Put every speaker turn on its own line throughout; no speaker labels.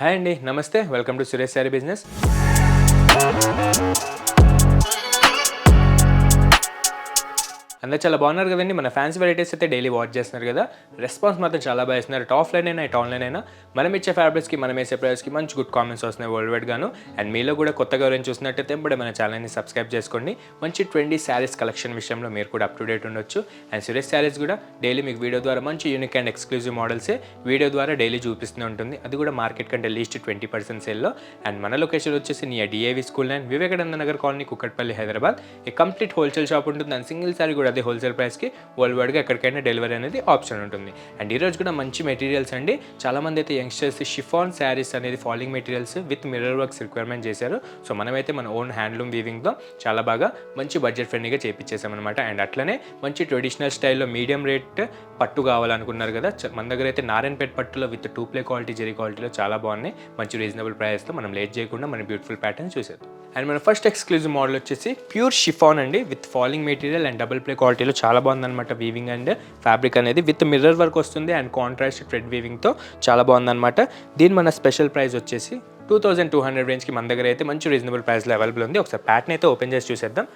Hi అండి, నమస్తే. Welcome to Suresh sari business. అందరూ చాలా బాగున్నారు కదండి. మన ఫ్యాన్సీ వెరైటీస్ అయితే డైలీ వాచ్ చేస్తున్నారు కదా. రెస్పాన్స్ మాత్రం చాలా బాగా ఇస్తున్నారు. ఇటు ఆఫ్లైన్ అయినా ఇటు ఆన్లైన్ అయినా మనం ఇచ్చే ఫ్యాబ్రిక్స్కి మనం వేసే ప్రైస్కి మంచి గుడ్ కామెంట్స్ వస్తున్నాయి వరల్డ్ వైడ్ గాను. అండ్ మీలో కూడా కొత్తగా ఎవరైనా చూసినట్టయితే ఇప్పుడే మన ఛానల్ని సబ్స్క్రైబ్ చేసుకోండి. మంచి ట్రెండీ శారీస్ కలెక్షన్ విషయంలో మీరు కూడా అప్ టు డేట్ ఉండొచ్చు. అండ్ సురేష్ శారీస్ కూడా డైలీ మీకు వీడియో ద్వారా మంచి యూనిక్ అండ్ ఎక్స్క్లూజివ్ మోడల్సే వీడియో ద్వారా డైలీ చూపిస్తూనే ఉంటుంది. అది కూడా మార్కెట్ కంటే లీస్ట్ 20% సేల్లో. అండ్ మన లొకేషన్ వచ్చేసి near DAV school and Vivekananda Nagar colony, Kukatpally, Hyderabad. ఈ కంప్లీట్ హోల్సేల్ షాప్ ఉంటుంది. అండ్ సింగిల్ శారీ కూడా అదే హోల్సేల్ ప్రైస్కి వరల్డ్ వైడ్గా ఎక్కడికైనా డెలివరీ అనేది ఆప్షన్ ఉంటుంది. అండ్ ఈరోజు కూడా మంచి మెటీరియల్స్ అండి. చాలామంది అయితే యంగ్స్టర్స్ షిఫాన్ శారీస్ అనేది falling materials with mirror works requirement చేశారు. సో మనమైతే మన ఓన్ హ్యాండ్లూమ్ వీవింగ్తో చాలా బాగా మంచి బడ్జెట్ ఫ్రెండ్లీగా చేయించేసామన్నమాట. అండ్ అట్లనే మంచి ట్రెడిషనల్ స్టైల్లో మీడియం రేట్ పట్టు కావాలనుకున్నారు కదా, మన దగ్గర అయితే నారాయణపేట పట్టులో విత్ 2 ప్లే క్వాలిటీ జెరీ క్వాలిటీలో చాలా బాగున్నాయి. మంచి రీజనబుల్ ప్రైస్తో మనం లేట్ చేయకుండా మన బ్యూటిఫుల్ ప్యాటర్న్ చూసేది. అండ్ మన ఫస్ట్ ఎక్స్క్లూజివ్ మోడల్ వచ్చేసి ప్యూర్ షిఫాన్ అండి with falling material and double play క్వాలిటీలో చాలా బాగుందన్నమాట. వీవింగ్ అండ్ ఫ్యాబ్రిక్ అనేది విత్ మిర్రర్ వర్క్ వస్తుంది అండ్ కాంట్రాస్ట్ థ్రెడ్ వీవింగ్తో చాలా బాగుందన్నమాట. దీని మన స్పెషల్ ప్రైస్ వచ్చేసి 2200 రేంజ్కి మన దగ్గర అయితే మంచి రీజనబుల్ ప్రైస్లో అవైలబుల్ ఉంది. ఒకసారి ప్యాటర్న్ అయితే ఓపెన్ చేసి చూసేద్దాం.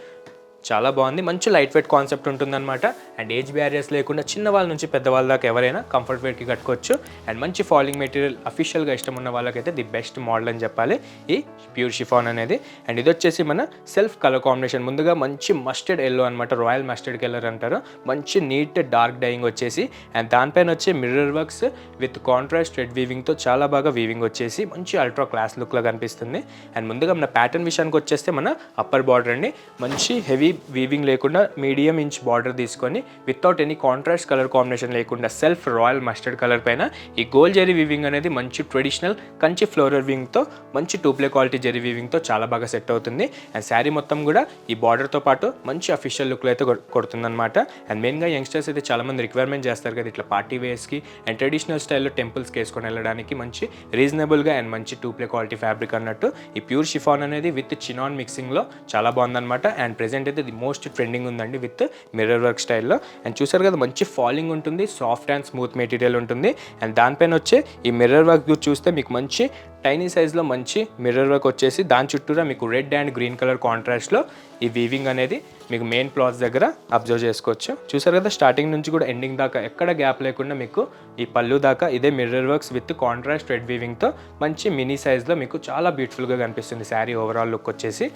చాలా బాగుంది. మంచి లైట్ వెయిట్ కాన్సెప్ట్ ఉంటుందన్నమాట. అండ్ ఏజ్ బ్యారియర్స్ లేకుండా చిన్న వాళ్ళ నుంచి పెద్దవాళ్ళ దాకా ఎవరైనా కంఫర్ట్ వేర్కి కట్టుకోవచ్చు. అండ్ మంచి ఫాలింగ్ మెటీరియల్ అఫీషియల్గా ఇష్టం ఉన్న వాళ్ళకైతే ది బెస్ట్ మోడల్ అని చెప్పాలి ఈ ప్యూర్ షిఫాన్ అనేది. అండ్ ఇది వచ్చేసి మన సెల్ఫ్ కలర్ కాంబినేషన్. ముందుగా మంచి మస్టర్డ్ ఎల్లో అనమాట, రాయల్ మస్టర్డ్ కలర్ అంటారు. మంచి నీట్ డార్క్ డైయింగ్ వచ్చేసి అండ్ దానిపైన వచ్చే mirror works with contrast thread వీవింగ్తో చాలా బాగా వీవింగ్ వచ్చేసి మంచి అల్ట్రా క్లాస్ లుక్లో కనిపిస్తుంది. అండ్ ముందుగా మన ప్యాటర్న్ విషయానికి వచ్చేస్తే మన అప్పర్ బార్డర్ అండి మంచి హెవీ వీవింగ్ లేకుండా మీడియం ఇంచ్ బార్డర్ తీసుకొని without any contrast colour combination లేకుండా సెల్ఫ్ రాయల్ మస్టర్డ్ కలర్ పైన ఈ గోల్డ్ జెరీ వీవింగ్ అనేది మంచి ట్రెడిషనల్ కంచి ఫ్లోరల్ వీవింగ్తో మంచి 2 ప్లే క్వాలిటీ జెరీ వీవింగ్తో చాలా బాగా సెట్ అవుతుంది. అండ్ శారీ మొత్తం కూడా ఈ బార్డర్తో పాటు మంచి అఫీషియల్ లుక్లో అయితే కొడుతుందన్నమాట. అండ్ మెయిన్గా యంగ్స్టర్స్ అయితే చాలామంది రిక్వైర్మెంట్ చేస్తారు కదా ఇట్లా పార్టీ వేర్స్కి అండ్ ట్రెడిషనల్ స్టైల్లో టెంపుల్స్కి వేసుకొని వెళ్ళడానికి మంచి రీజనబుల్గా అండ్ మంచి 2 ప్లే క్వాలిటీ ఫ్యాబ్రిక్ అన్నట్టు ఈ ప్యూర్ షిఫాన్ అనేది విత్ చినాన్ మిక్సింగ్లో చాలా బాగుందన్నమాట. అండ్ ప్రెజెంట్ అయితే ది మోస్ట్ ట్రెండింగ్ ఉందండి విత్ మిర్రర్ వర్క్ స్టైల్లో. అండ్ చూసారు కదా మంచి ఫాలింగ్ ఉంటుంది, సాఫ్ట్ అండ్ స్మూత్ మెటీరియల్ ఉంటుంది. అండ్ దానిపైన వచ్చే ఈ మిర్రర్ వర్క్ చూస్తే మీకు మంచి టైనీ సైజ్లో మంచి మిర్రర్ వర్క్ వచ్చేసి దాని చుట్టూరా మీకు రెడ్ అండ్ గ్రీన్ కలర్ కాంట్రాస్ట్లో ఈ వీవింగ్ అనేది మీకు మెయిన్ ప్లాట్స్ దగ్గర అబ్జర్వ్ చేసుకోవచ్చు. చూసారు కదా స్టార్టింగ్ నుంచి కూడా ఎండింగ్ దాకా ఎక్కడ గ్యాప్ లేకుండా మీకు ఈ పళ్ళు దాకా ఇదే mirror works with contrast red వీవింగ్తో మంచి మినీ సైజ్లో మీకు చాలా బ్యూటిఫుల్గా కనిపిస్తుంది శారీ ఓవరాల్ లుక్ వచ్చేసి.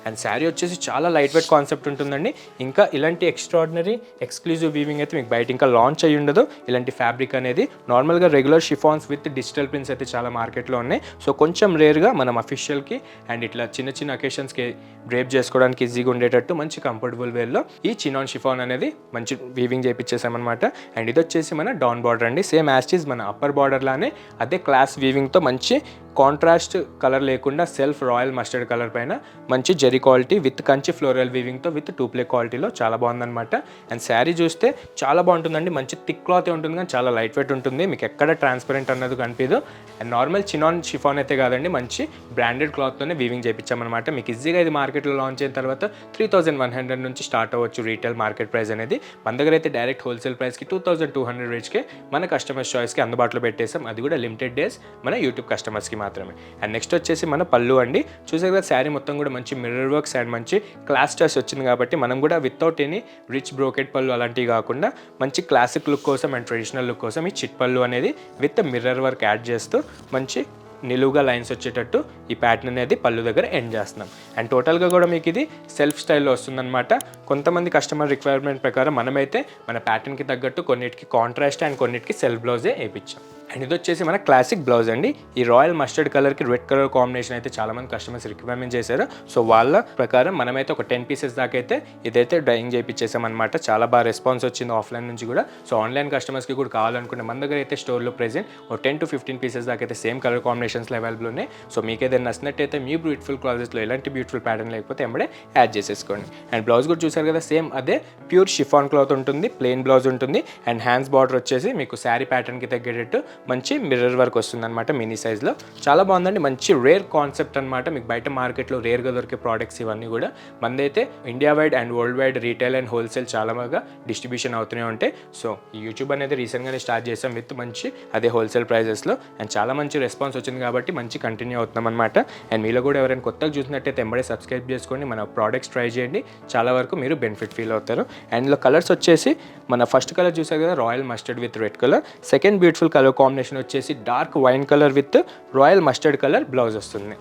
అండ్ శారీ వచ్చేసి చాలా లైట్ వెయిట్ కాన్సెప్ట్ ఉంటుందండి. ఇంకా ఇలాంటి ఎక్స్ట్రాడినరీ ఎక్స్క్లూజివ్ వీవింగ్ అయితే మీకు బయట ఇంకా లాంచ్ అయ్యి ఉండదు. ఇలాంటి ఫ్యాబ్రిక్ అనేది నార్మల్గా regular chiffons with digital prints అయితే చాలా మార్కెట్లో ఉన్నాయి. సో కొంచెం రేర్గా మనం అఫీషియల్కి అండ్ ఇట్లా చిన్న చిన్న అకేషన్స్కి డ్రేప్ చేసుకోవడానికి ఈజీగా ఉండేటట్టు మంచి కంఫర్టబుల్ వేర్లో ఈ చినాన్ షిఫాన్ అనేది మంచి వీవింగ్ చేయించేసామన్నమాట. అండ్ ఇది వచ్చేసి మన డౌన్ బార్డర్ అండి. సేమ్ యాస్టీస్ మన అప్పర్ బార్డర్ లానే అదే క్లాస్ వీవింగ్తో మంచి కాంట్రాస్ట్ కలర్ లేకుండా సెల్ఫ్ రాయల్ మస్టర్డ్ కలర్ పైన మంచి zari quality with Kanchi floral వీవింగ్తో విత్ 2 ప్లే క్వాలిటీలో చాలా బాగుందన్నమాట. అండ్ శారీ చూస్తే చాలా బాగుంటుందండి. మంచి థిక్ క్లాత్ ఉంటుంది కానీ చాలా లైట్ వెయిట్ ఉంటుంది. మీకు ఎక్కడ ట్రాన్స్పరెంట్ అన్నది కనిపించదు. అండ్ నార్మల్ చినాన్ షిఫాన్ అయితే కాదండి, మంచి బ్రాండెడ్ క్లాత్తోనే వీవింగ్ చేయించామన్నమాట. మీకు ఈజీగా ఇది మార్కెట్లో లాంచ్ అయిన తర్వాత 3100 నుంచి స్టార్ట్ అవ్వచ్చు రీటైల్ మార్కెట్ ప్రైస్ అనేది. మన దగ్గర అయితే డైరెక్ట్ హోల్సేల్ ప్రైస్కి 2200 రేంజ్కే మన కస్టమర్స్ చాయిస్కి అందుబాటులో పెట్టేసాం. అది కూడా లిమిటెడ్ డేస్ మన యూట్యూబ్ కస్టమర్స్కి మాత్రమే. అండ్ నెక్స్ట్ వచ్చేసి మన పళ్ళు అండి. చూసారు కదా శారీ మొత్తం కూడా మంచి మిర్రర్ వర్క్స్ అండ్ మంచి క్లాస్ టచ్ వచ్చింది కాబట్టి మనం కూడా వితౌట్ ఎనీ రిచ్ బ్రోకెట్ పళ్ళు అలాంటివి కాకుండా మంచి క్లాసిక్ లుక్ కోసం అండ్ ట్రెడిషనల్ లుక్ కోసం ఈ చిట్ పళ్ళు అనేది విత్ మిర్రర్ వర్క్ యాడ్ చేస్తూ మంచి నిలువుగా లైన్స్ వచ్చేటట్టు ఈ ప్యాటర్న్ అనేది పళ్ళు దగ్గర ఎండ్ చేస్తున్నాం. అండ్ టోటల్గా కూడా మీకు ఇది సెల్ఫ్ స్టైల్లో వస్తుందన్నమాట. కొంతమంది కస్టమర్ రిక్వైర్మెంట్ ప్రకారం మనమైతే మన ప్యాటర్న్కి తగ్గట్టు కొన్నిటికి కాంట్రాస్ట్ అండ్ కొన్నిటికి సెల్ఫ్ బ్లౌజే వేయించాం. అండ్ ఇది వచ్చేసి మన క్లాసిక్ బ్లౌజ్ అండి. ఈ రాయల్ మస్టర్డ్ కలర్కి రెడ్ కలర్ కాంబినేషన్ అయితే చాలామంది కస్టమర్స్ రిక్వైర్మెంట్ చేశారు. సో వాళ్ళ ప్రకారం మనమైతే ఒక 10 పీసెస్ దాకా అయితే ఇదైతే డ్రాయింగ్ చేయించేసామన్నమాట. చాలా బాగా రెస్పాన్స్ వచ్చింది ఆఫ్లైన్ నుంచి కూడా. సో ఆన్లైన్ కస్టమర్స్కి కూడా కావాలనుకుంటే మన దగ్గర అయితే స్టోర్లో ప్రెజెంట్ ఒక 10 to 15 పీసెస్ దాకా అయితే సేమ్ కలర్ కాంబినేషన్స్లో అవైలబుల్ ఉన్నాయి. సో మీకు ఏదైనా నచ్చినట్టయితే మీ బ్యూటిఫుల్ క్లాజెస్లో ఎలాంటి బ్యూటిఫుల్ ప్యాటర్న్ లేకపోతే ఎంబడే యాడ్ చేసేసుకోండి. అండ్ బ్లౌజ్ కూడా చూసారు కదా సేమ్ అదే ప్యూర్ షిఫాన్ క్లాత్ ఉంటుంది, ప్లెయిన్ బ్లౌజ్ ఉంటుంది. అండ్ హ్యాండ్స్ బార్డర్ వచ్చేసి మీకు శారీ ప్యాటర్న్కి తగ్గేటట్టు మంచి మిర్రర్ వర్క్ వస్తుందన్నమాట మినీ సైజ్లో. చాలా బాగుందండి, మంచి రేర్ కాన్సెప్ట్ అనమాట. మీకు బయట మార్కెట్లో రేర్గా దొరికే ప్రోడక్ట్స్ ఇవన్నీ కూడా మనదైతే India wide and worldwide retail and wholesale చాలా బాగా డిస్ట్రిబ్యూషన్ అవుతూనే ఉంటాయి. సో ఈ యూట్యూబ్ అనేది రీసెంట్గానే స్టార్ట్ చేసాం విత్ మంచి అదే హోల్సేల్ ప్రైజెస్లో, అండ్ చాలా మంచి రెస్పాన్స్ వచ్చింది కాబట్టి మంచి కంటిన్యూ అవుతున్నాం అనమాట. అండ్ మీలో కూడా ఎవరైనా కొత్తగా చూసినట్టయితే ఎంబడే సబ్స్క్రైబ్ చేసుకోండి, మన ప్రోడక్ట్స్ ట్రై చేయండి, చాలా వరకు మీరు బెనిఫిట్ ఫీల్ అవుతారు. అండ్ ఇందులో కలర్స్ వచ్చేసి మన ఫస్ట్ కలర్ చూసారు కదా royal mustard with red colour, second beautiful colour combination వచ్చేసి dark wine colour with royal mustard colour blouse వస్తుంది.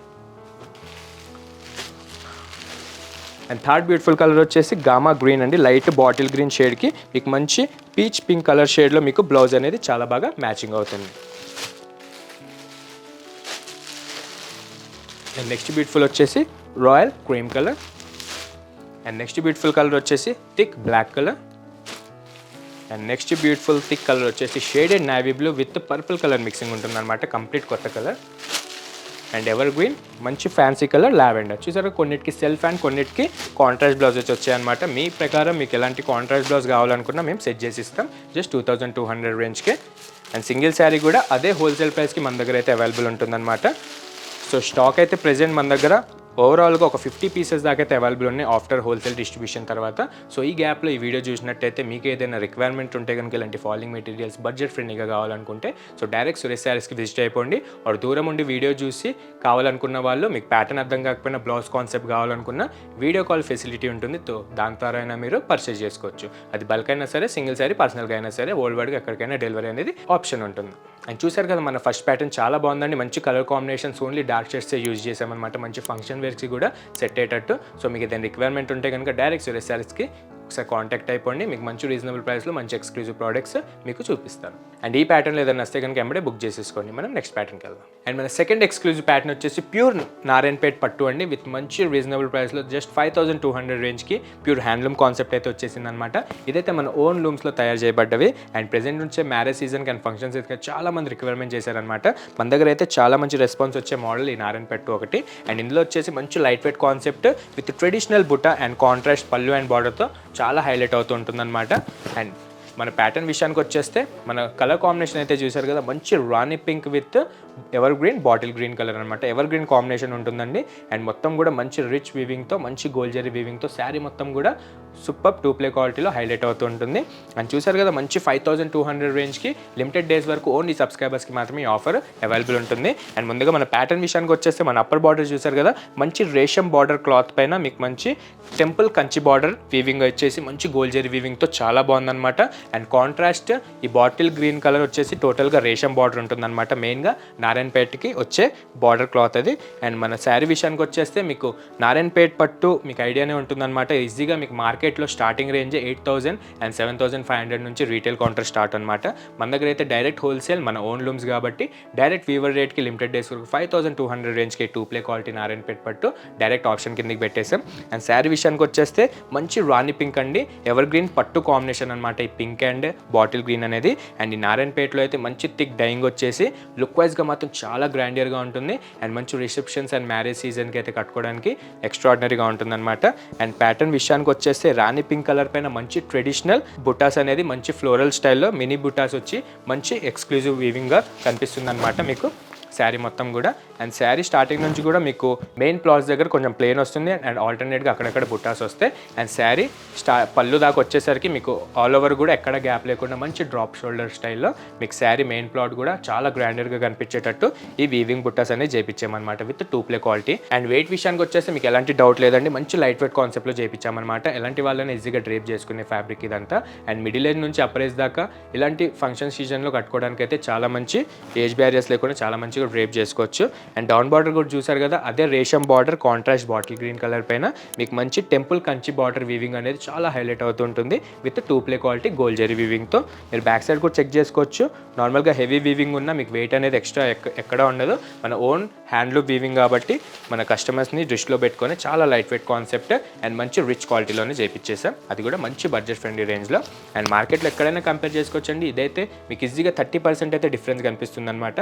అండ్ థర్డ్ బ్యూటిఫుల్ కలర్ వచ్చేసి గామా గ్రీన్ అండి, లైట్ బాటిల్ గ్రీన్ షేడ్కి మీకు మంచి పీచ్ పింక్ కలర్ షేడ్లో మీకు బ్లౌజ్ అనేది చాలా బాగా మ్యాచింగ్ అవుతుంది. అండ్ నెక్స్ట్ బ్యూటిఫుల్ వచ్చేసి royal cream colour, and next beautiful colour వచ్చేసి thick black colour, and next beautiful thick colour వచ్చేసి shaded navy blue with purple colour mixing ఉంటుందన్నమాట, కంప్లీట్ కొత్త కలర్. అండ్ ఎవర్ గ్రీన్ మంచి fancy colour lavender. చూసారా కొన్నిటికి self and కొన్నిటికి contrast blouses వచ్చాయన్నమాట. మీ ప్రకారం మీకు ఎలాంటి కాంట్రాస్ట్ బ్లౌజ్ కావాలనుకున్నా మేము సెట్ చేసి ఇస్తాం జస్ట్ 2200 రేంజ్కే. అండ్ సింగిల్ శారీ కూడా అదే హోల్సేల్ ప్రైస్కి మన దగ్గర అయితే అవైలబుల్ ఉంటుందన్నమాట. సో స్టాక్ అయితే ప్రెజెంట్ మన దగ్గర ఓవరాల్గా ఒక 50 పీసెస్ దాకా అయితే అవైలబుల్ ఉన్నాయి ఆఫ్టర్ హోల్సేల్ డిస్ట్రిబ్యూషన్ తర్వాత. సో ఈ గ్యాప్లో ఈ వీడియో చూసినట్టయితే మీకు ఏదైనా రిక్వైర్మెంట్ ఉంటే కనుక ఇలాంటి ఫాలోయింగ్ మెటీరియల్స్ బడ్జెట్ ఫ్రెండ్లీగా కావాలనుకుంటే సో డైరెక్ట్ సురేష్ శారీస్కి విజిట్ అయిపోండి. వాడు దూరం ఉండి వీడియో చూసి కావాలనుకున్న వాళ్ళు మీకు ప్యాటర్న్ అర్థం కాకపోయినా బ్లౌజ్ కాన్సెప్ట్ కావాలనుకున్న వీడియో కాల్ ఫెసిలిటీ ఉంటుంది. సో దాని ద్వారా అయినా మీరు పర్చేజ్ చేసుకోవచ్చు. అది బల్క్ అయినా సరే, సింగిల్ శారీ పర్సనల్గా అయినా సరే, వరల్డ్ వైడ్గా ఎక్కడికైనా డెలివరీ అనేది ఆప్షన్ ఉంటుంది. అండ్ చూసారు కదా మన ఫస్ట్ ప్యాటర్న్ చాలా బాగుందండి, మంచి కలర్ కాంబినేషన్స్ ఓన్లీ డార్క్ షేడ్సే యూజ్ చేసామన్నమాట, మంచి ఫంక్షన్ వేర్స్కి కూడా సెట్ అయ్యేటట్టు. సో మీకు ఏదైనా రిక్వైర్మెంట్ ఉంటే కనుక డైరెక్ట్ సురేష్ శారీస్కి ఒకసారి కాంటాక్ట్ అయిపోండి, మీకు మంచి రీజనబుల్ ప్రైస్లో మంచి ఎక్స్క్లూజివ్ ప్రోడక్ట్స్ మీకు చూపిస్తాను. అండ్ ఈ ప్యాటర్న్లో ఏదైనా వస్తే కనుక ఎంబడే బుక్ చేసేసుకోండి. మనం నెక్స్ట్ ప్యాటర్న్కి వెళ్దాం. అండ్ మన సెకండ్ ఎక్స్క్లూజివ్ ప్యాటర్న్ వచ్చేసి ప్యూర్ నారాయణపేట్ పట్టు అండి, విత్ మంచి రీజనబుల్ ప్రైస్లో జస్ట్ 5200 రేంజ్కి ప్యూర్ హ్యాండ్లూమ్ కాన్సెప్ట్ అయితే వచ్చేసింది అనమాట. ఇదైతే మన ఓన్ లూమ్స్లో తయారు చేయబడ్డవి. అండ్ ప్రెజెంట్ నుంచే మ్యారేజ్ సీజన్కి అండ్ ఫంక్షన్స్ అయితే చాలా మంది రిక్వైర్మెంట్ చేశారనమాట. మన దగ్గర అయితే చాలా మంచి రెస్పాన్స్ వచ్చే మోడల్ ఈ నారాయణపేట్ ఒకటి. అండ్ ఇందులో వచ్చేసి మంచి light weight concept with traditional బుట్ట అండ్ కాంట్రాస్ట్ పళ్ళు అండ్ బార్డర్తో చాలా హైలైట్ అవుతూ ఉంటుందన్నమాట. అండ్ మన ప్యాటర్న్ విషయానికి వచ్చేస్తే మన కలర్ కాంబినేషన్ అయితే చూసారు కదా, మంచి రాణి pink with evergreen bottle green colour అనమాట. ఎవర్ గ్రీన్ కాంబినేషన్ ఉంటుందండి. అండ్ మొత్తం కూడా మంచి రిచ్ వీవింగ్తో, మంచి గోల్డ్ జరీ వీవింగ్తో శారీ మొత్తం కూడా సూపర్ 2 క్వాలిటీలో హైలైట్ అవుతూ ఉంటుంది. అండ్ చూసారు కదా మంచి 5200 రేంజ్కి లిమిటెడ్ డేస్ వరకు ఓన్లీ సబ్స్క్రైబర్స్కి మాత్రమే ఈ ఆఫర్ అవైలబుల్ ఉంటుంది. అండ్ ముందుగా మన ప్యాటర్న్ విషయానికి వచ్చేస్తే మన అప్పర్ బార్డర్ చూసారు కదా, మంచి రేషం బార్డర్ క్లాత్ పైన మీకు మంచి టెంపుల్ కంచి బార్డర్ వీవింగ్ వచ్చేసి మంచి గోల్డ్ జరీ వీవింగ్తో చాలా బాగుందన్నమాట. అండ్ కాంట్రాస్ట్ ఈ బాటిల్ గ్రీన్ కలర్ వచ్చేసి టోటల్గా రేషం బార్డర్ ఉంటుందన్నమాట, మెయిన్గా నారాయణపేట్కి వచ్చే బార్డర్ క్లాత్ అది. అండ్ మన శారీ విషయానికి వచ్చేస్తే మీకు నారాయణపేట్ పట్టు మీకు ఐడియానే ఉంటుందన్నమాట. ఈజీగా మీకు మార్కెట్లో స్టార్టింగ్ రేంజ్ 8000 అండ్ 7500 నుంచి రీటైల్ కౌంటర్ స్టార్ట్ అనమాట. మన దగ్గర అయితే డైరెక్ట్ హోల్సేల్ మన ఓన్ లూమ్స్ కాబట్టి డైరెక్ట్ వీవర్ రేట్కి లిమిటెడ్ డేస్ వరకు 5200 రేంజ్కి 2 క్వాలిటీ నారాయణపేట్ పట్టు డైరెక్ట్ ఆప్షన్ కిందకి పెట్టేసాం. అండ్ శారీ విషయానికి వచ్చేస్తే మంచి రాణి పింక్ అండి, ఎవర్ గ్రీన్ పట్టు కాంబినేషన్ అనమాట ఈ పింక్ అండ్ బాటిల్ గ్రీన్ అనేది. అండ్ ఈ నారాయణపేటలో అయితే మంచి థిక్ డైయింగ్ వచ్చేసి లుక్ వైజ్గా మాత్రం చాలా గ్రాండియర్గా ఉంటుంది. అండ్ మంచి రిసెప్షన్స్ అండ్ మ్యారేజ్ సీజన్కి అయితే కట్టుకోవడానికి ఎక్స్ట్రాడినరీగా ఉంటుందన్నమాట. అండ్ ప్యాటర్న్ విషయానికి వచ్చేస్తే రాణి పింక్ కలర్ పైన మంచి ట్రెడిషనల్ బుటాస్ అనేది మంచి ఫ్లోరల్ స్టైల్లో మినీ బుటాస్ వచ్చి మంచి ఎక్స్క్లూజివ్ వీవింగ్గా కనిపిస్తుంది అనమాట మీకు శారీ మొత్తం కూడా. అండ్ శారీ స్టార్టింగ్ నుంచి కూడా మీకు మెయిన్ ప్లాట్స్ దగ్గర కొంచెం ప్లెయిన్ వస్తుంది అండ్ ఆల్టర్నేట్గా అక్కడక్కడ బుట్టాస్ వస్తాయి. అండ్ శారీ పళ్ళు దాకా వచ్చేసరికి మీకు ఆల్ ఓవర్ కూడా ఎక్కడ గ్యాప్ లేకుండా మంచి డ్రాప్ షోల్డర్ స్టైల్లో మీకు శారీ మెయిన్ ప్లాట్ కూడా చాలా గ్రాండర్గా కనిపించేటట్టు ఈ వీవింగ్ బుట్టాస్ అనేది చేయించామన్నమాట విత్ 2 క్వాలిటీ. అండ్ వెయిట్ విషయానికి వచ్చేస్తే మీకు ఎలాంటి డౌట్ లేదండి, మంచి లైట్ వెయిట్ కాన్సెప్ట్లో చేయించామన్నమాట. ఎలాంటి వాళ్ళని ఈజీగా డ్రేప్ చేసుకునే ఫ్యాబ్రిక్ ఇదంతా. అండ్ మిడిల్ ఏజ్ నుంచి అప్పర్ ఏజ్ దాకా ఇలాంటి ఫంక్షన్ సీజన్లో కట్టుకోవడానికి అయితే చాలా మంచి ఏజ్ బ్యారియర్స్ లేకుండా చాలా మంచిగా డ్రేప్ చేసుకోవచ్చు. అండ్ డౌన్ బార్డర్ కూడా చూసారు కదా, అదే రేషం border contrast bottle green colour పైన మీకు మంచి టెంపుల్ కంచి బార్డర్ వీవింగ్ అనేది చాలా హైలైట్ అవుతుంటుంది విత్ 2 క్వాలిటీ గోల్డ్ జరీ వీవింగ్తో. మీరు బ్యాక్ సైడ్ కూడా చెక్ చేసుకోవచ్చు. నార్మల్గా హెవీ వీవింగ్ ఉన్న మీకు వెయిట్ అనేది ఎక్స్ట్రా ఎక్కడ ఉండదు. మన ఓన్ హ్యాండ్లూమ్ వీవింగ్ కాబట్టి మన కస్టమర్స్ని దృష్టిలో పెట్టుకొని చాలా లైట్ వెయిట్ కాన్సెప్ట్ అండ్ మంచి రిచ్ క్వాలిటీలోనే చేయించేసాం, అది కూడా మంచి బడ్జెట్ ఫ్రెండ్లీ రేంజ్లో. అండ్ మార్కెట్లో ఎక్కడైనా కంపేర్ చేసుకోవచ్చండి. ఇదైతే మీకు ఈజీగా 30% అయితే డిఫరెన్స్ కనిపిస్తుంది అనమాట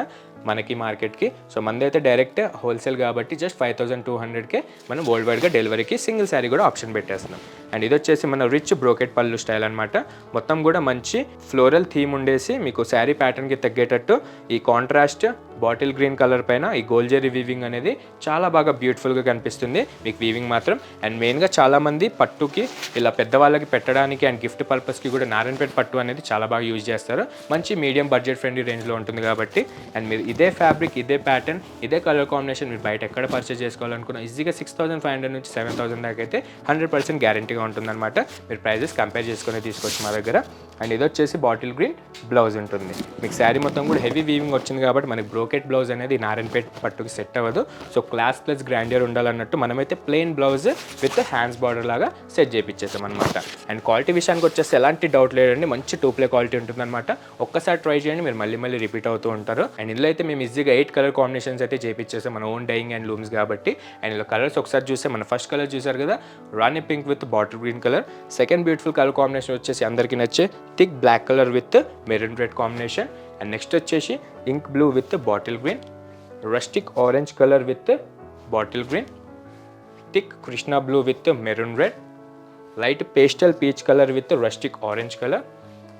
మనకి మార్కెట్కి. సో మనదైతే డైరెక్ట్ హోల్సేల్ కాబట్టి జస్ట్ 5200కే మనం వరల్డ్ వైడ్గా డెలివరీకి సింగిల్ శారీ కూడా ఆప్షన్ పెట్టేస్తున్నాం. అండ్ ఇది వచ్చేసి మన రిచ్ బ్రోకెట్ పళ్ళు స్టైల్ అనమాట. మొత్తం కూడా మంచి ఫ్లోరల్ థీమ్ ఉండేసి మీకు శారీ ప్యాటర్న్కి తగ్గేటట్టు ఈ కాంట్రాస్ట్ బాటిల్ గ్రీన్ కలర్ పైన ఈ గోల్డ్ జరీ వీవింగ్ అనేది చాలా బాగా బ్యూటిఫుల్గా కనిపిస్తుంది మీకు వీవింగ్ మాత్రం. అండ్ మెయిన్గా చాలామంది పట్టుకి ఇలా పెద్దవాళ్ళకి పెట్టడానికి అండ్ గిఫ్ట్ పర్పస్కి కూడా నారాయణపేట పట్టు అనేది చాలా బాగా యూజ్ చేస్తారు. మంచి మీడియం బడ్జెట్ ఫ్రెండ్లీ రేంజ్లో ఉంటుంది కాబట్టి. అండ్ మీరు ఇదే ఫ్యాబ్రిక్, ఇదే ప్యాటర్న్, ఇదే కలర్ కాంబినేషన్ మీరు బయట ఎక్కడ పర్చేస్ చేసుకోవాలనుకున్నా ఈజీగా 6,500 నుంచి 7,000 దాకా అయితే 100% గ్యారంటీగా ఉంటుందన్నమాట. మీరు ప్రైజెస్ కంపేర్ చేసుకుని తీసుకోవచ్చు మా దగ్గర. అండ్ ఇది వచ్చేసి బాటిల్ గ్రీన్ బ్లౌజ్ ఉంటుంది. మీకు శారీ మొత్తం కూడా హెవీ వీవింగ్ వచ్చింది కాబట్టి మనకి బ్రోకెట్ బ్లౌజ్ అనేది నారాయణపేట పట్టుకి సెట్ అవ్వదు. సో క్లాస్ ప్లస్ గ్రాండియర్ ఉండాలన్నట్టు మనమైతే plain blouse with hands border లాగా సెట్ చేయించేసాం అనమాట. అండ్ క్వాలిటీ విషయానికి వచ్చేసి ఎలాంటి డౌట్ లేదండి, మంచి 2 క్వాలిటీ ఉంటుందన్నమాట. ఒక్కసారి ట్రై చేయండి, మీరు మళ్ళీ మళ్ళీ రిపీట్ అవుతూ ఉంటారు. అండ్ ఇందులో అయితే మేము ఈజీగా 8 కలర్ కాంబినేషన్స్ అయితే చేయించేసాం మన ఓన్ డైయింగ్ అండ్ లూమ్స్ కాబట్టి. అండ్ ఇందులో కలర్స్ ఒకసారి చూస్తే మన ఫస్ట్ కలర్ చూసారు కదా, రాణి pink with bottle green colour. Second beautiful colour combination వచ్చేసి అందరికీ నచ్చే thick black colour with maroon red combination. And next వచ్చేసి ink blue with bottle green, rustic orange colour with bottle green, thick Krishna blue with maroon red, light pastel peach colour with rustic orange colour,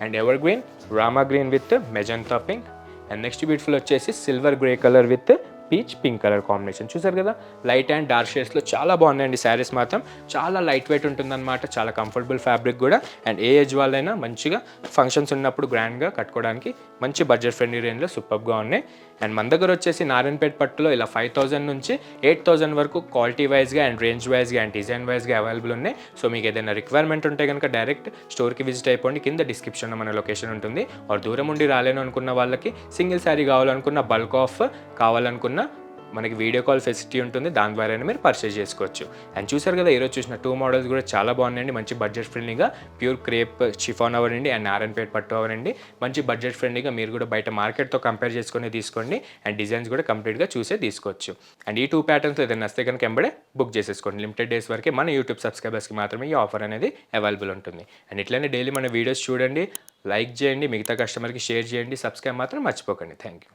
and ever green Rama green with magenta pink. And next beautiful వచ్చేసి silver grey colour with peach pink colour combination. చూసారు కదా, light and dark షేడ్స్లో చాలా బాగున్నాయండి శారీస్ మాత్రం. చాలా light weight ఉంటుందన్నమాట, చాలా comfortable fabric కూడా. అండ్ ఏ ఏజ్ వాళ్ళైనా మంచిగా ఫంక్షన్స్ ఉన్నప్పుడు గ్రాండ్గా కట్టుకోవడానికి మంచి బడ్జెట్ ఫ్రెండ్లీ రేంజ్లో సూపర్గా ఉన్నాయి. అండ్ మన దగ్గర వచ్చేసి నారాయణపేట పట్టులో ఇలా 5,000 నుంచి 8,000 వరకు క్వాలిటీ వైజ్గా అండ్ రేంజ్ వైజ్గా అండ్ డిజైన్ వైజ్గా అవైలబుల్ ఉన్నాయి. సో మీకు ఏదైనా రిక్వైర్మెంట్ ఉంటే కనుక డైరెక్ట్ స్టోర్కి విజిట్ అయిపోండి. కింద డిస్క్రిప్షన్లో మన లొకేషన్ ఉంటుంది. ఆర్ దూరం ఉండి రాలేను అనుకున్న వాళ్ళకి సింగిల్ శారీ కావాలనుకున్న, బల్క్ ఆఫ్ కావాలనుకున్న మనకి వీడియో కాల్ ఫెసిలిటీ ఉంటుంది, దాని ద్వారానే మీరు పర్చేస్ చేసుకోవచ్చు. అండ్ చూసారు కదా, ఈరోజు చూసిన 2 మోడల్స్ కూడా చాలా బాగున్నాయండి. మంచి బడ్జెట్ ఫ్రెండ్లీగా ప్యూర్ క్రేప్ షిఫాన్ అవ్వండి అండ్ నారాయణపేట పట్టు అవ్వండి. మంచి బడ్జెట్ ఫ్రెండ్లీగా మీరు కూడా బయట మార్కెట్తో కంపేర్ చేసుకుని తీసుకోండి. అండ్ డిజైన్స్ కూడా కంప్లీట్గా చూసే తీసుకోవచ్చు. అండ్ ఈ 2 ప్యాటర్న్స్ ఏదైనా వస్తే కనుక ఎంబడే బుక్ చేసేసుకోండి. లిమిటెడ్ డేస్ వరకే మన యూట్యూబ్ సబ్స్క్రైబర్స్కి మాత్రమే ఈ ఆఫర్ అనేది అవైలబుల్ ఉంటుంది. అండ్ ఇట్లనే డైలీ మన వీడియోస్ చూడండి, లైక్ చేయండి, మిగతా కస్టమర్కి షేర్ చేయండి, సబ్స్క్రైబ్ మాత్రం మర్చిపోకండి. Thank you.